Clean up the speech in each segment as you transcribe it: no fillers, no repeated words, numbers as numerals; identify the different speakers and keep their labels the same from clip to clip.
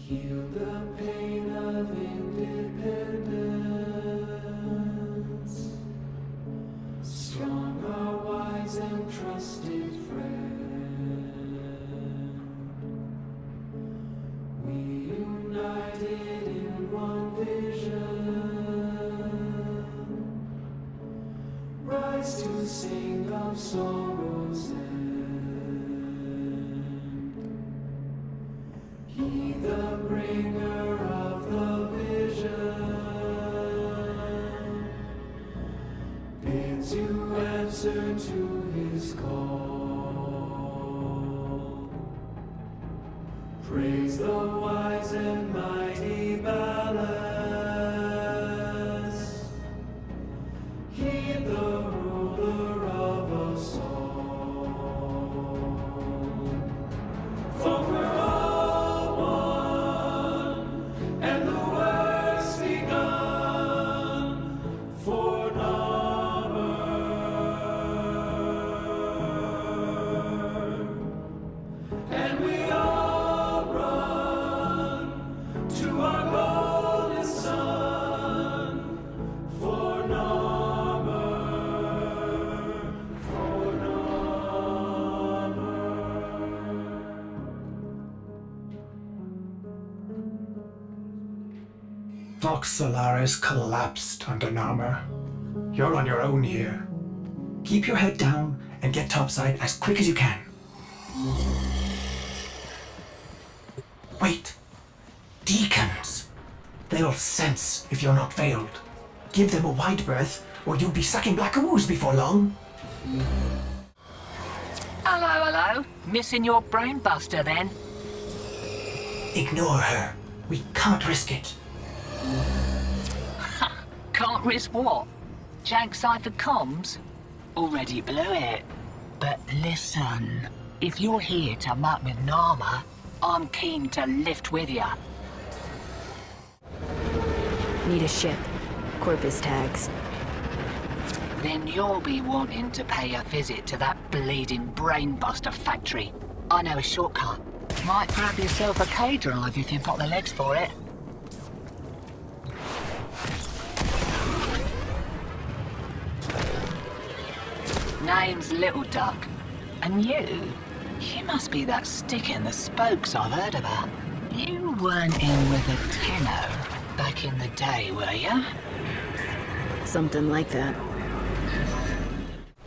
Speaker 1: Heal the pain of independence. Strong, our wise and trusted friend. We united in one vision. Rise to sing of sorrow's end. He, the bringer of the vision, bids you answer to his call. Praise the wise and mighty ballast. Heed the ruler of us all. For we're all one, and the work's begun for Narmer. And we all run to our golden sun for Narmer, for Narmer.
Speaker 2: Vox Solaris collapsed under Narmer. You're on your own here. Keep your head down and get topside as quick as you can. Wait. Deacons. They'll sense if you're not veiled. Give them a wide berth, or you'll be sucking black ooze before long.
Speaker 3: Hello. Missing your brain buster then?
Speaker 2: Ignore her. We can't risk it.
Speaker 3: Can't risk what? Jank cipher comms? Already blew it. But listen, if you're here to muck with Narmer, I'm keen to lift with ya.
Speaker 4: Need a ship. Corpus tags.
Speaker 3: Then you'll be wanting to pay a visit to that bleeding brainbuster factory. I know a shortcut. Might grab yourself a K-drive if you've got the legs for it. Name's Little Duck. And you must be that stick in the spokes I've heard about. You weren't in with a tenor back in the day, were you?
Speaker 4: Something like that.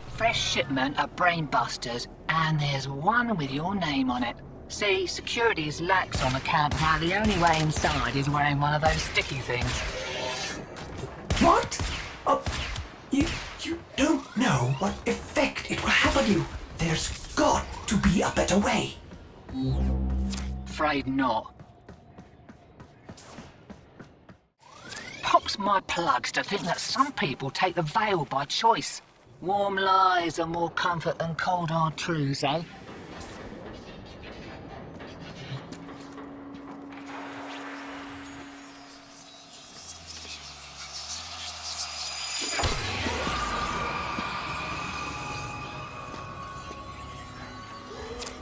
Speaker 3: Fresh shipment of brainbusters, and there's one with your name on it. See, security's lax on account of how the only way inside is wearing one of those sticky things.
Speaker 2: What? Oh, you don't know what effect it will have on you. There's got to be a better way.
Speaker 3: Afraid not. Pops my plugs to think that some people take the veil by choice. Warm lies are more comfort than cold hard truths, eh?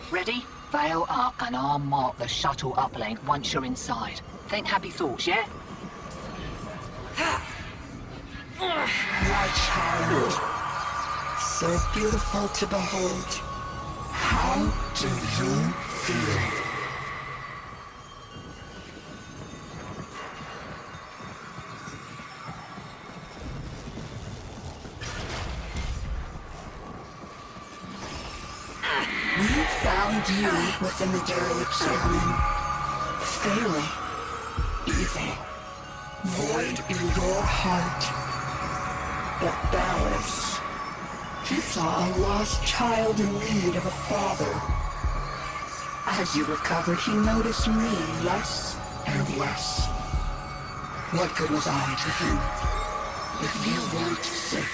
Speaker 3: Ready? Veil up and I'll mark the shuttle uplink once you're inside. Think happy thoughts, yeah?
Speaker 5: My child, so beautiful to behold. How do you feel? We found you within the derelict zone. Failing, evil, void in your heart. But Ballas, he saw a lost child in need of a father. As you recovered, he noticed me less and less. What good was I to him if you weren't sick?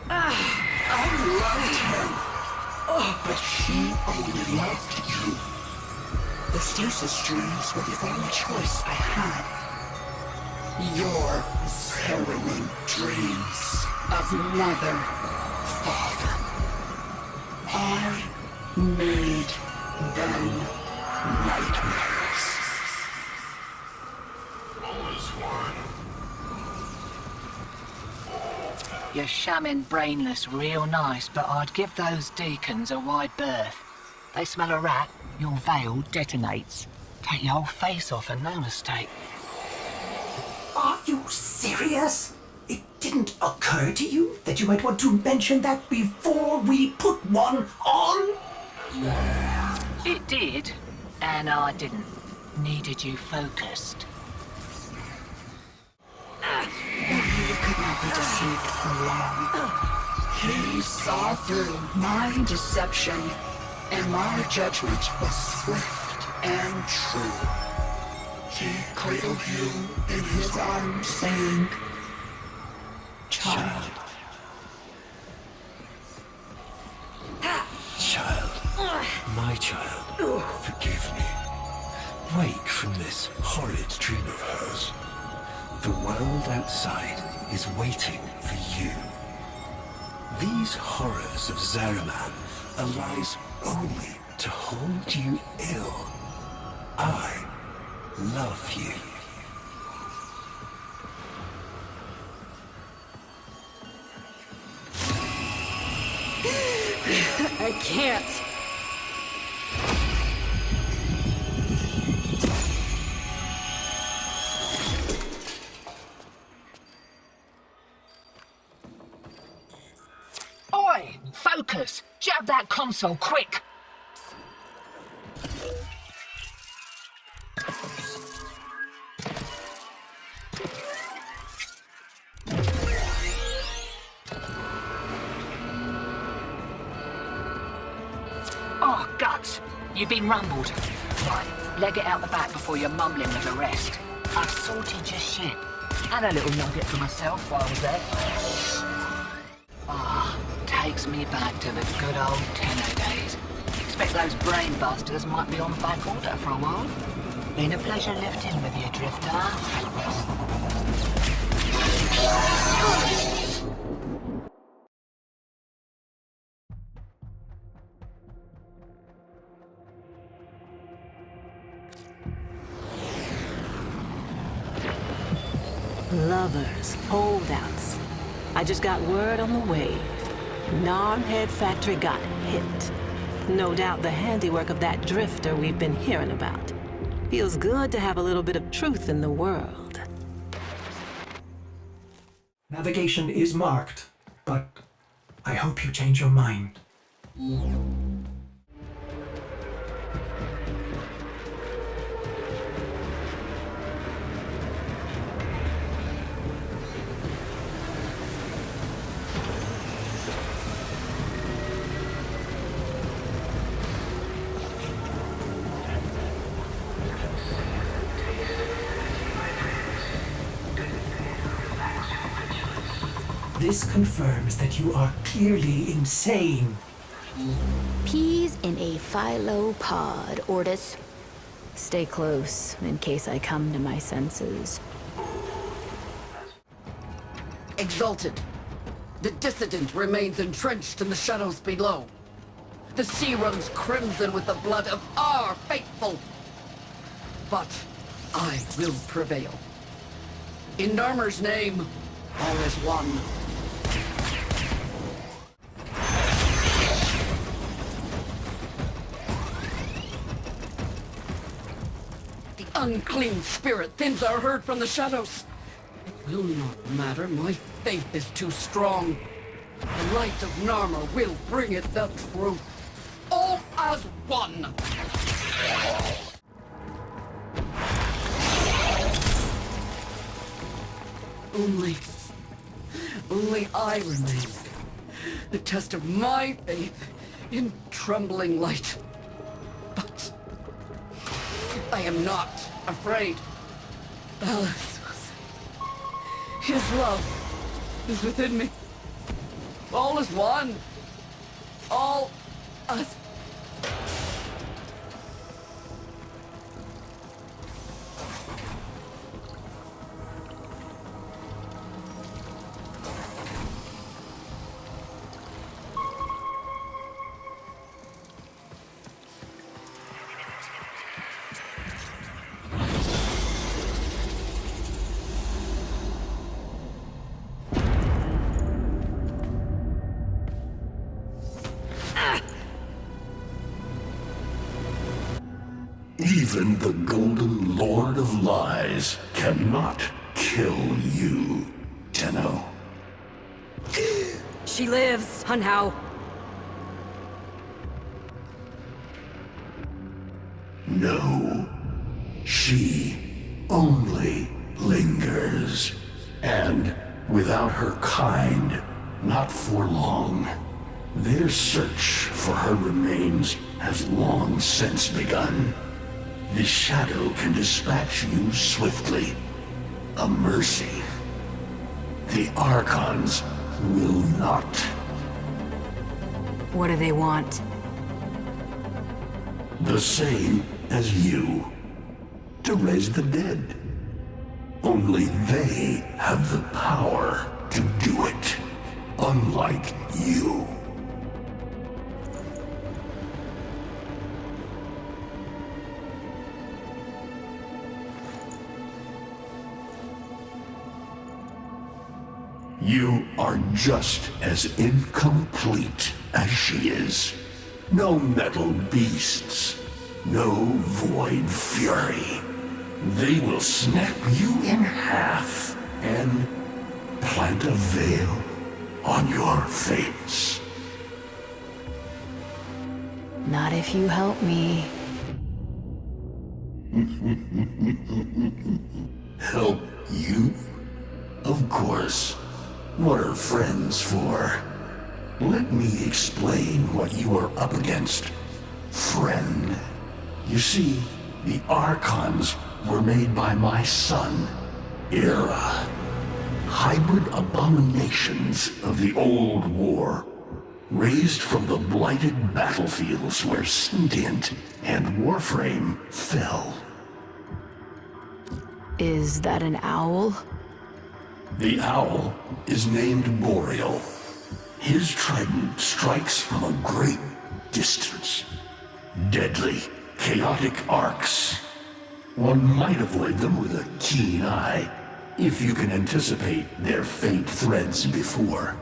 Speaker 5: I loved him, but he only loved you. The stasis dreams were the only choice I had. Your harrowing dreams of mother, father. I made them.
Speaker 3: shamming brainless real nice, but I'd give those deacons a wide berth. They smell a rat, your veil detonates. Take your whole face off and no mistake.
Speaker 2: Are you serious? It didn't occur to you that you might want to mention that before we put one on?
Speaker 3: It did, and I didn't. Needed you focused.
Speaker 5: You could not be deceived for long. He saw through my deception, and my judgment was swift and true. He cradled you in his arms, saying, "Child."
Speaker 6: Child, my child, forgive me. Wake from this horrid dream of hers. The world outside is waiting for you. These horrors of Zariman are lies only to hold you ill. I love you.
Speaker 4: I can't.
Speaker 3: Oi! Focus! Jab that console, quick! Oh, guts! You've been rumbled. Right, leg it out the back before you're mumbling with the rest. I've sorted your shit. And a little nugget for myself while I was there. Takes me back to the good old tenor days. Expect those brain busters might be on back order for a while. Been a pleasure lifting with you, Drifter.
Speaker 7: Lovers, holdouts. I just got word on the wave. Narmhead Factory got hit. No doubt the handiwork of that drifter we've been hearing about. Feels good to have a little bit of truth in the world.
Speaker 2: Navigation is marked, but I hope you change your mind. This confirms that you are clearly insane.
Speaker 4: Peas in a phylopod, Ortis. Stay close, in case I come to my senses.
Speaker 5: Exalted, the dissident remains entrenched in the shadows below. The sea runs crimson with the blood of our faithful. But I will prevail. In Narmer's name, all is one. The unclean spirit thins our herd from the shadows. It will not matter. My faith is too strong. The light of Narmer will bring it the truth. All as one. Only I remain. The test of my faith in trembling light. But I am not afraid. Balance was. His love is within me. All is one. All us.
Speaker 6: Even the Golden Lord of Lies cannot kill you, Tenno.
Speaker 8: She lives, Hunhow.
Speaker 6: No, she only lingers. And without her kind, not for long. Their search for her remains has long since begun. The shadow can dispatch you swiftly. A mercy. The Archons will not.
Speaker 8: What do they want?
Speaker 6: The same as you. To raise the dead. Only they have the power to do it. Unlike you. You are just as incomplete as she is. No metal beasts, no void fury. They will snap you in half and plant a veil on your face.
Speaker 4: Not if you help me.
Speaker 6: Help you? Of course. What are friends for? Let me explain what you are up against, friend. You see, the Archons were made by my son, Era. Hybrid abominations of the old war, raised from the blighted battlefields where Sentient and Warframe fell.
Speaker 4: Is that an owl?
Speaker 6: The owl is named Boreal. His trident strikes from a great distance. Deadly, chaotic arcs. One might avoid them with a keen eye, if you can anticipate their faint threads before.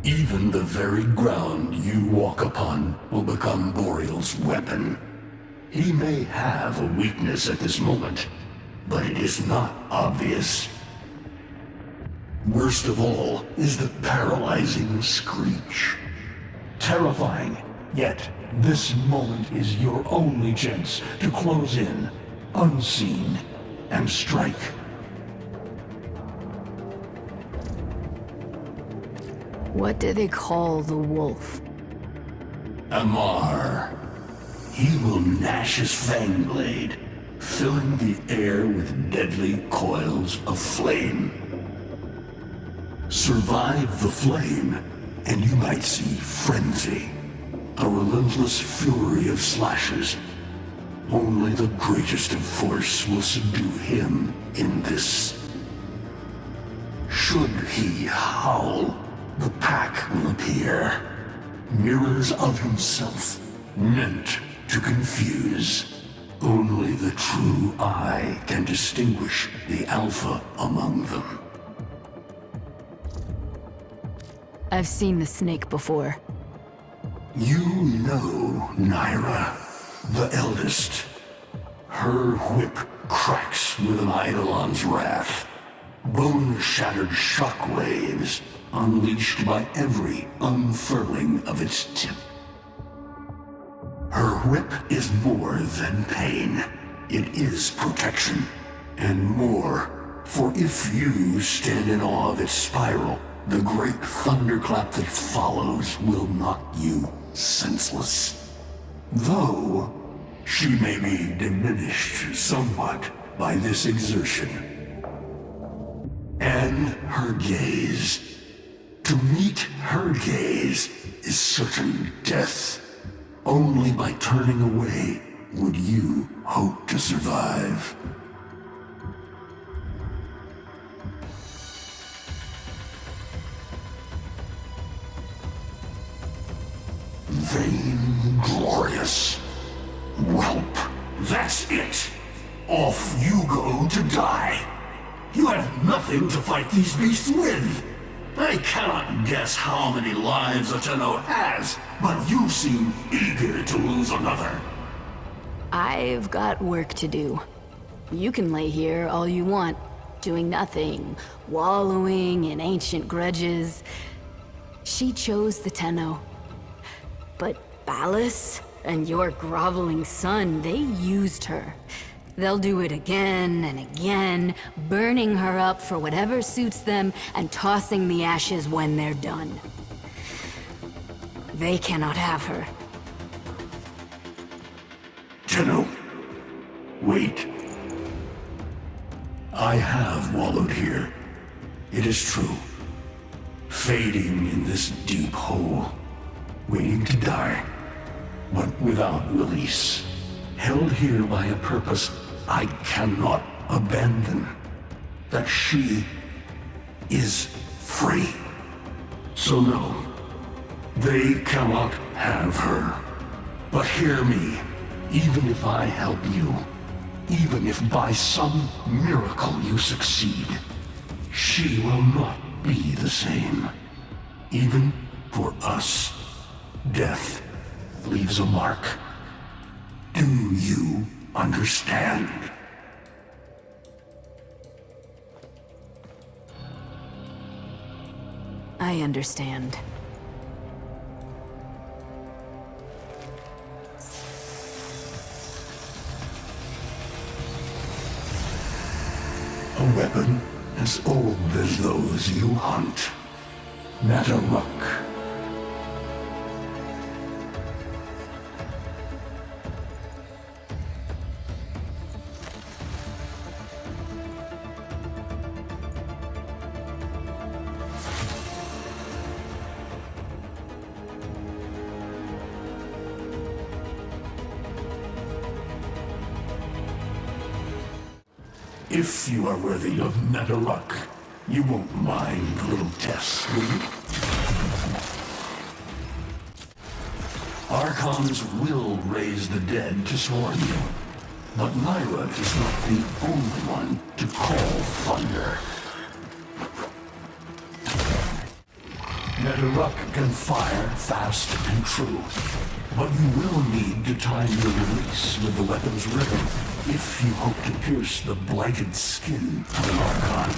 Speaker 6: Even the very ground you walk upon will become Boreal's weapon. He may have a weakness at this moment, but it is not obvious. Worst of all is the paralyzing screech. Terrifying, yet this moment is your only chance to close in, unseen, and strike.
Speaker 4: What do they call the wolf?
Speaker 6: Amar. He will gnash his fang blade, filling the air with deadly coils of flame. Survive the flame, and you might see frenzy. A relentless fury of slashes. Only the greatest of force will subdue him in this. Should he howl, the pack will appear. Mirrors of himself, meant to confuse. Only the true eye can distinguish the alpha among them.
Speaker 4: I've seen the snake before.
Speaker 6: You know Naira, the eldest. Her whip cracks with an Eidolon's wrath. Bone-shattered shockwaves unleashed by every unfurling of its tip. Her whip is more than pain. It is protection. And more, for if you stand in awe of its spiral, the great thunderclap that follows will knock you senseless. Though, she may be diminished somewhat by this exertion. And her gaze. To meet her gaze is certain death. Only by turning away would you hope to survive. Vainglorious. Whelp, that's it. Off you go to die. You have nothing to fight these beasts with. I cannot guess how many lives a Tenno has, but you seem eager to lose another.
Speaker 4: I've got work to do. You can lay here all you want, doing nothing, wallowing in ancient grudges. She chose the Tenno. But Ballas and your groveling son, they used her. They'll do it again and again, burning her up for whatever suits them and tossing the ashes when they're done. They cannot have her.
Speaker 6: Tenno, wait. I have wallowed here. It is true. Fading in this deep hole, waiting to die, but without release. Held here by a purpose I cannot abandon. That she is free. So no, they cannot have her. But hear me, even if I help you, even if by some miracle you succeed, she will not be the same. Even for us, death leaves a mark. Do you understand?
Speaker 4: I understand.
Speaker 6: A weapon as old as those you hunt. Nataruk. If you are worthy of Nataruk, you won't mind little tests, will you? Archons will raise the dead to swarm you, but Myra is not the only one to call thunder. Nataruk can fire fast and true, but you will need to time your release with the weapon's rhythm if you hope to pierce the blighted skin of an Archon.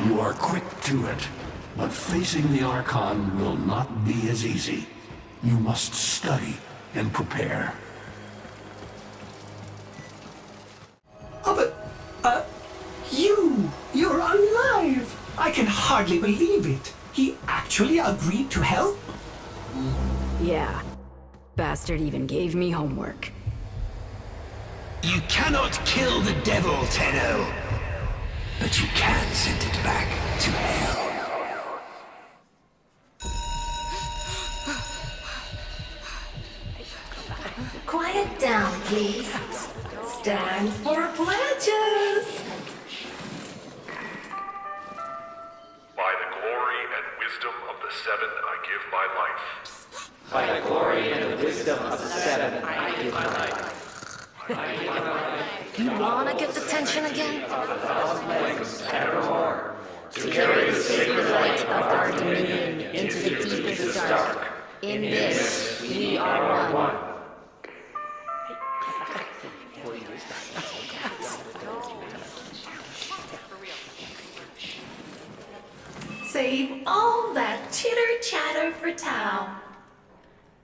Speaker 6: You are quick to it, but facing the Archon will not be as easy. You must study and prepare.
Speaker 2: Oh, but, you're alive! I can hardly believe it. He actually agreed to help?
Speaker 4: Yeah. Bastard even gave me homework.
Speaker 6: You cannot kill the devil, Tenno, but you can send it back to hell.
Speaker 9: Quiet down, please. Stand for pledges.
Speaker 10: By the glory and wisdom of the Seven, I give my life.
Speaker 1: By the glory and the wisdom of the Seven, I give my life.
Speaker 9: You wanna get the tension again?
Speaker 1: Evermore, to carry the sacred light of our dominion into the deepest dark. In this, we are one.
Speaker 9: Save all that chitter-chatter for Tau.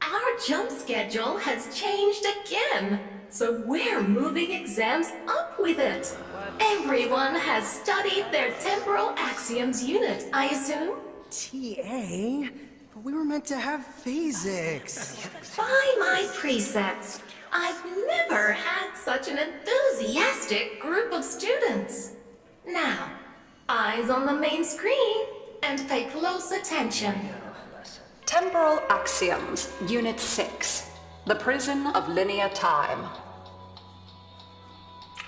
Speaker 9: Our jump schedule has changed again, so we're moving exams up with it. Everyone has studied their temporal axioms unit, I assume?
Speaker 11: TA? But we were meant to have physics.
Speaker 9: By my precepts, I've never had such an enthusiastic group of students. Now, eyes on the main screen and pay close attention.
Speaker 12: Temporal Axioms, Unit 6. The Prison of Linear Time.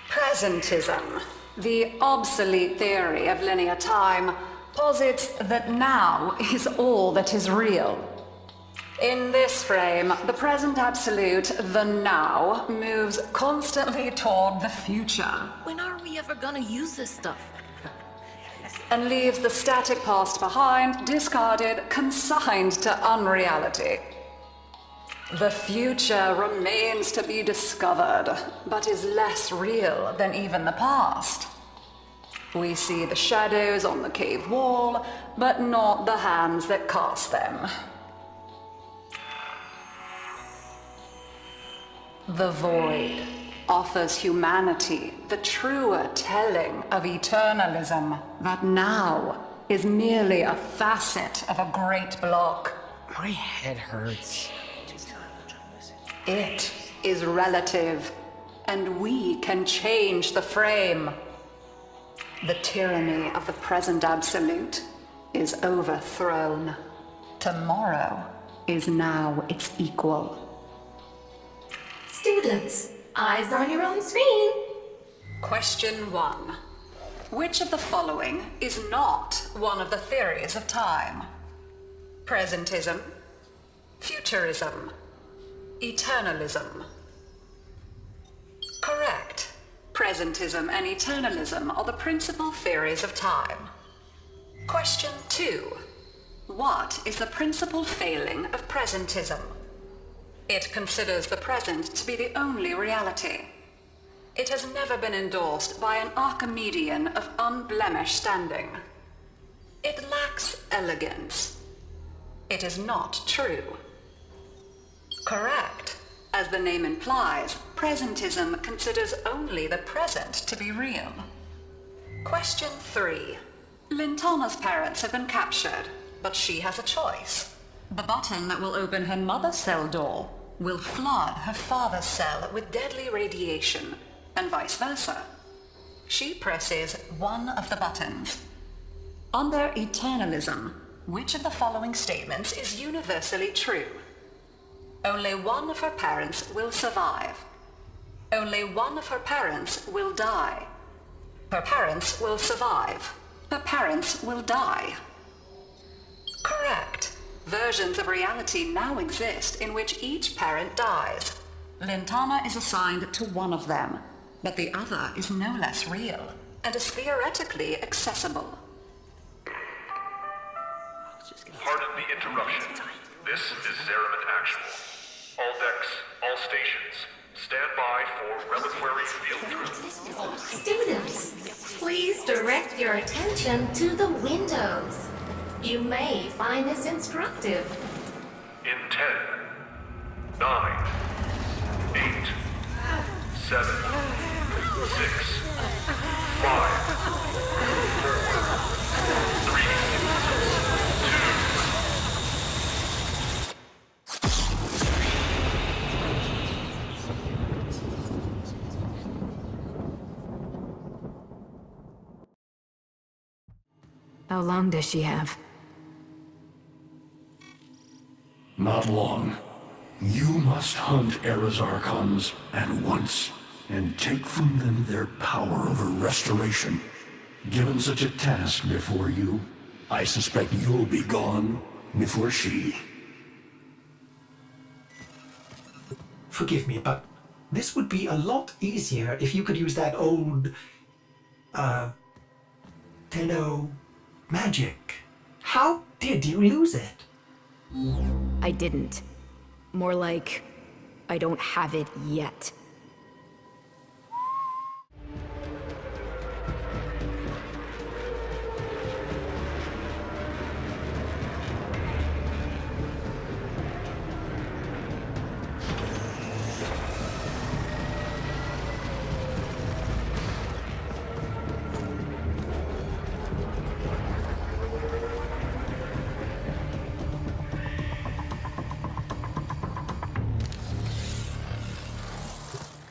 Speaker 12: Presentism, the obsolete theory of linear time, posits that now is all that is real. In this frame, the present absolute, the now, moves constantly toward the future.
Speaker 9: When are we ever gonna use this stuff?
Speaker 12: And leaves the static past behind, discarded, consigned to unreality. The future remains to be discovered, but is less real than even the past. We see the shadows on the cave wall, but not the hands that cast them. The void offers humanity the truer telling of eternalism that now is merely a facet of a great block.
Speaker 11: My head hurts.
Speaker 12: It is relative, and we can change the frame. The tyranny of the present absolute is overthrown. Tomorrow is now its equal.
Speaker 9: Students, eyes on your own screen.
Speaker 12: Question 1. Which of the following is not one of the theories of time? Presentism, futurism, eternalism. Correct. Presentism and eternalism are the principal theories of time. Question 2. What is the principal failing of presentism? It considers the present to be the only reality. It has never been endorsed by an Archimedean of unblemished standing. It lacks elegance. It is not true. Correct. As the name implies, presentism considers only the present to be real. Question 3. Lintana's parents have been captured, but she has a choice. The button that will open her mother's cell door will flood her father's cell with deadly radiation, and vice versa. She presses one of the buttons. Under eternalism, which of the following statements is universally true? Only one of her parents will survive. Only one of her parents will die. Her parents will survive. Her parents will die. Correct. Versions of reality now exist in which each parent dies. Lintana is assigned to one of them, but the other is no less real and is theoretically accessible.
Speaker 10: Pardon the interruption. This is Zeraman Actual. All decks, all stations, stand by for reliquary field trip.
Speaker 9: Students, please direct your attention to the windows. You may find this instructive.
Speaker 10: In 10, 9, 8, 7, 6, 5, 4, 3, 2.
Speaker 4: How long does she have?
Speaker 6: Not long. You must hunt Era's Archons at once, and take from them their power over restoration. Given such a task before you, I suspect you'll be gone before she.
Speaker 2: Forgive me, but this would be a lot easier if you could use that old, Tenno magic. How did you lose it?
Speaker 4: I didn't. More like, I don't have it yet.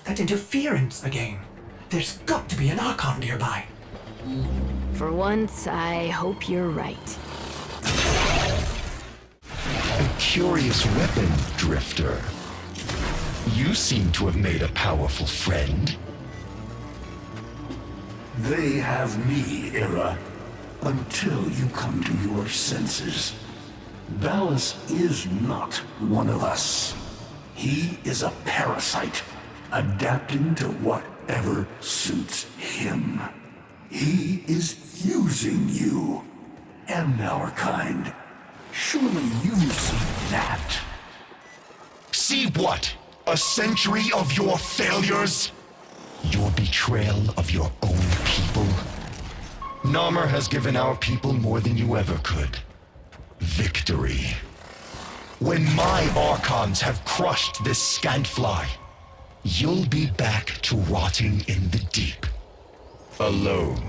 Speaker 2: That interference again. There's got to be an Archon nearby.
Speaker 4: For once, I hope you're right.
Speaker 13: A curious weapon, Drifter. You seem to have made a powerful friend.
Speaker 6: They have me, Era, until you come to your senses. Ballas is not one of us. He is a parasite, adapting to whatever suits him. He is using you and our kind. Surely you see that.
Speaker 13: see what? A century of your failures? Your betrayal of your own people? Namur has given our people more than you ever could. Victory. When my Archons have crushed this scantfly, you'll be back to rotting in the deep. Alone.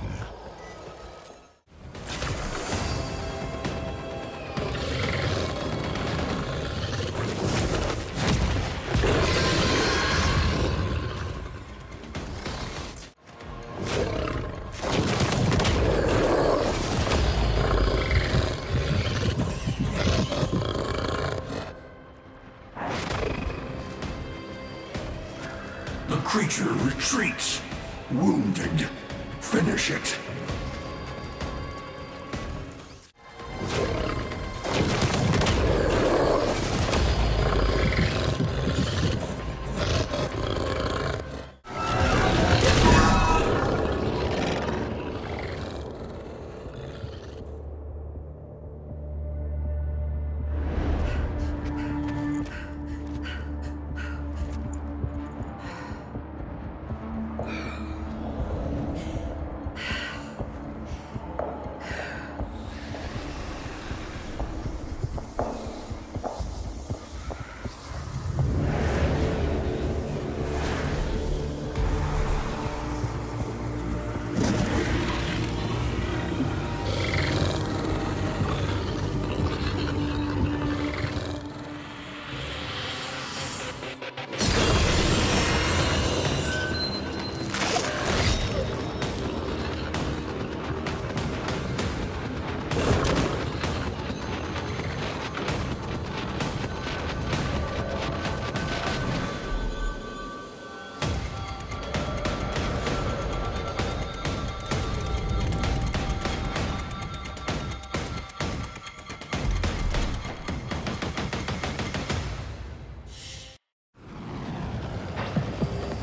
Speaker 6: The creature retreats. Wounded. Finish it.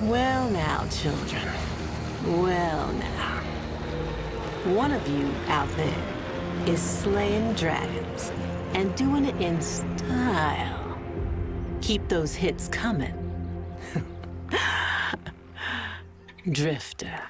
Speaker 7: Well now, children. Well now. One of you out there is slaying dragons and doing it in style. Keep those hits coming. Drifter.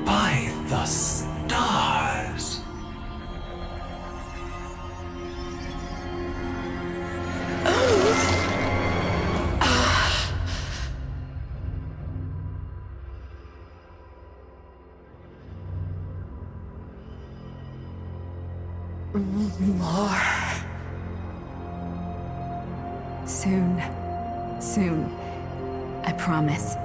Speaker 2: By the stars!
Speaker 4: More. Soon. Soon. I promise.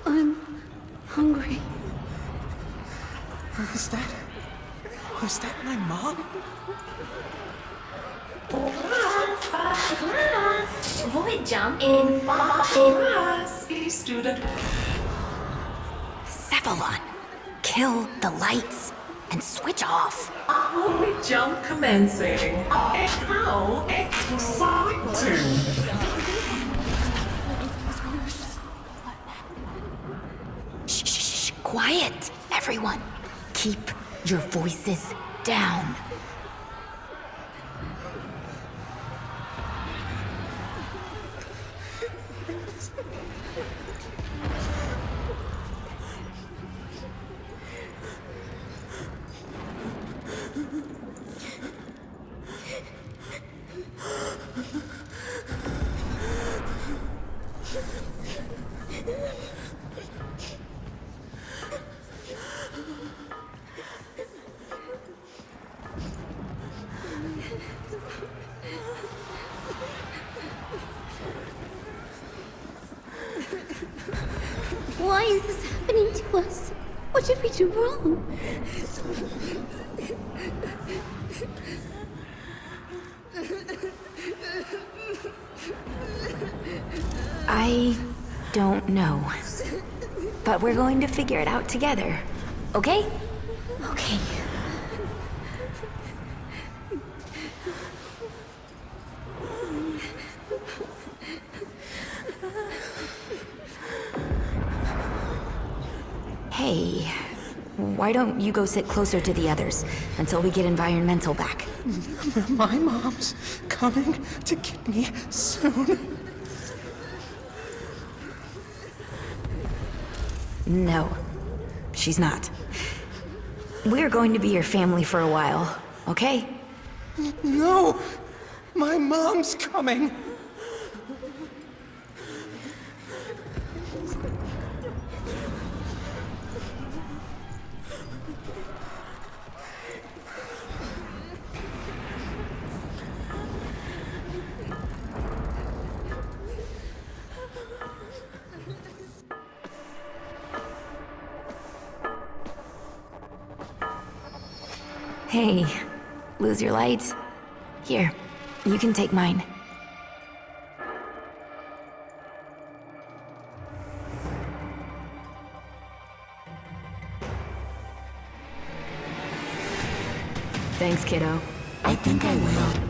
Speaker 4: I'm hungry.
Speaker 11: Was that my mom?
Speaker 9: Void jump in 5 student.
Speaker 8: Cephalon, kill the lights and switch off.
Speaker 9: Void jump commencing. How exciting!
Speaker 8: Shh. Quiet, everyone. Keep your voices down.
Speaker 1: Why is this happening to us? What did we do wrong?
Speaker 8: I don't know. But we're going to figure it out together. Okay?
Speaker 1: Okay.
Speaker 8: Hey, why don't you go sit closer to the others until we get environmental back?
Speaker 11: My mom's coming to get me soon.
Speaker 8: No, she's not. We're going to be your family for a while, okay?
Speaker 11: No! My mom's coming!
Speaker 8: Hey, lose your light? Here, you can take mine. Thanks, kiddo.
Speaker 5: I think I will.